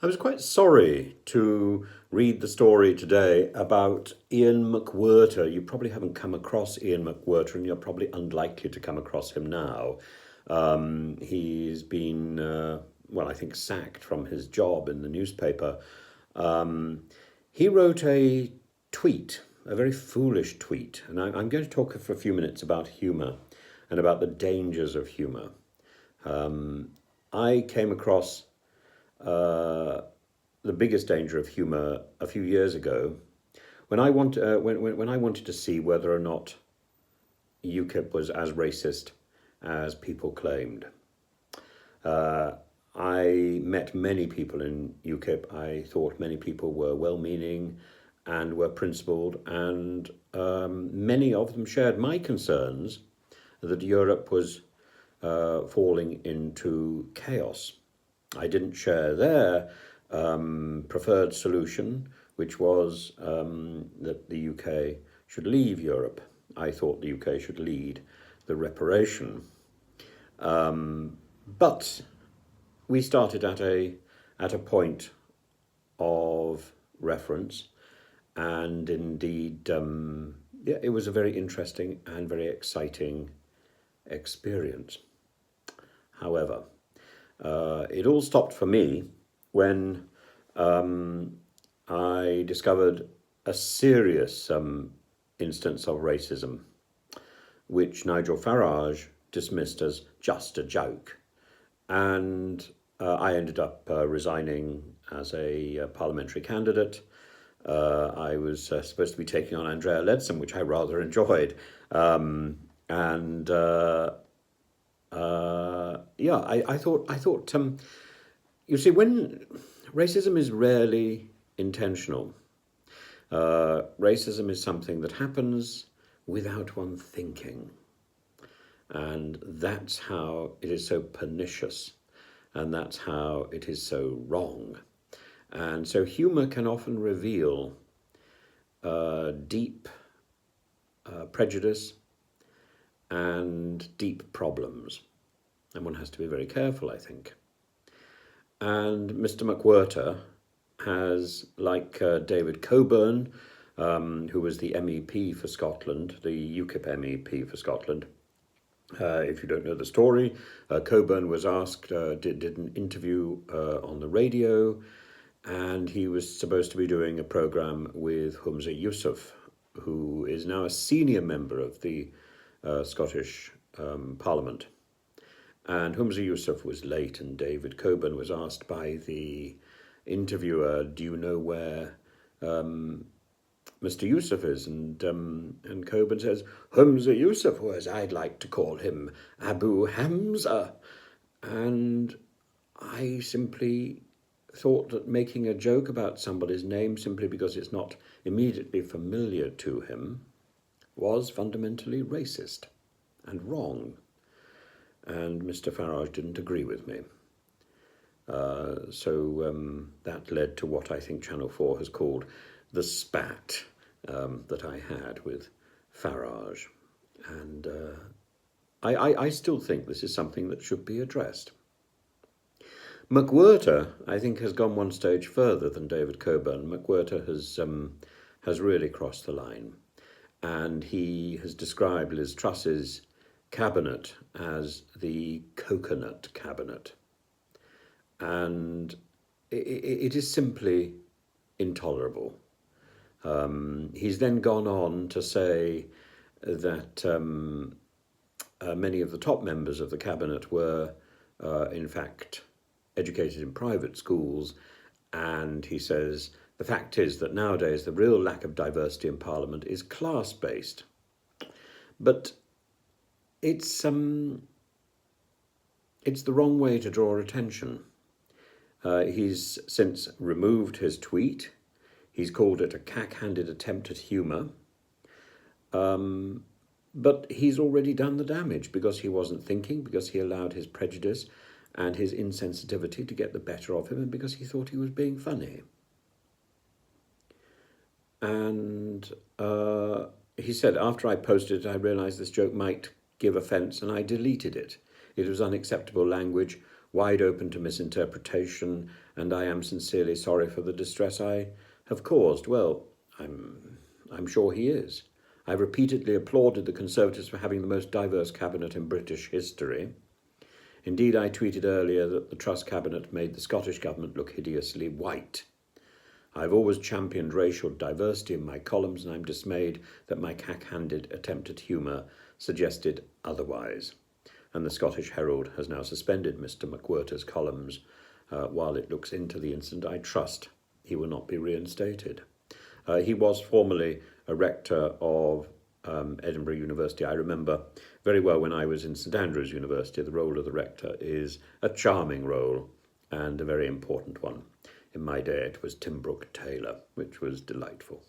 I was quite sorry to read the story today about Iain macwhirter. You probably haven't come across Iain macwhirter, and you're probably unlikely to come across him now. He's been, I think, sacked from his job in the newspaper. Um, he wrote a tweet, a very foolish tweet, and I'm going to talk for a few minutes about humour and about the dangers of humour. I came across uh, the biggest danger of humour a few years ago when I wanted to see whether or not UKIP was as racist as people claimed. Uh, I met many people in UKIP. I thought many people were well-meaning and were principled, and many of them shared my concerns that Europe was falling into chaos. I didn't share their preferred solution, which was that the UK should leave Europe. I thought the UK should lead the reparation. But we started at a point of reference, and indeed, it was a very interesting and very exciting experience. However, it all stopped for me when I discovered a serious instance of racism, which Nigel Farage dismissed as just a joke. And I ended up resigning as a parliamentary candidate. I was supposed to be taking on Andrea Leadsom, which I rather enjoyed. And I thought, you see, when racism is rarely intentional, racism is something that happens without one thinking. And that's how it is so pernicious, and that's how it is so wrong. And so humour can often reveal deep prejudice and deep problems. And one has to be very careful, I think. And Mr. macwhirter has, like David Coburn, who was the MEP for Scotland, the UKIP MEP for Scotland. If you don't know the story, Coburn was asked, did an interview on the radio, and he was supposed to be doing a programme with Humza Yousaf, who is now a senior member of the Scottish Parliament. And Humza Yousaf was late, and David Coburn was asked by the interviewer, do you know where Mr. Yousaf is? And Coburn says, Humza Yousaf, or as I'd like to call him, Abu Hamza. And I simply thought that making a joke about somebody's name simply because it's not immediately familiar to him was fundamentally racist and wrong. And Mr. Farage didn't agree with me. So that led to what I think Channel 4 has called the spat that I had with Farage. And I still think this is something that should be addressed. macwhirter, I think, has gone one stage further than David Coburn. macwhirter has really crossed the line. And he has described Liz Truss's cabinet as the coconut cabinet. And it is simply intolerable. He's then gone on to say that many of the top members of the cabinet were, in fact, educated in private schools. And he says, the fact is that nowadays the real lack of diversity in Parliament is class-based. But it's the wrong way to draw attention. He's since removed his tweet. He's called it a cack-handed attempt at humour. But he's already done the damage because he wasn't thinking, because he allowed his prejudice and his insensitivity to get the better of him, and because he thought he was being funny. And he said, after I posted it, I realised this joke might give offence, and I deleted it. It was unacceptable language wide open to misinterpretation, and I am sincerely sorry for the distress I have caused. Well, I'm sure he is. I've repeatedly applauded the Conservatives for having the most diverse cabinet in British history. Indeed, I tweeted earlier that the Truss cabinet made the Scottish government look hideously white. I've always championed racial diversity in my columns, and I'm dismayed that my cack-handed attempt at humour suggested otherwise. And the Scottish Herald has now suspended Mr macwhirter's columns while it looks into the incident. I trust he will not be reinstated. He was formerly a rector of Edinburgh University. I remember very well when I was in St Andrews University, the role of the rector is a charming role and a very important one. In my day, it was Timbrook Taylor, which was delightful.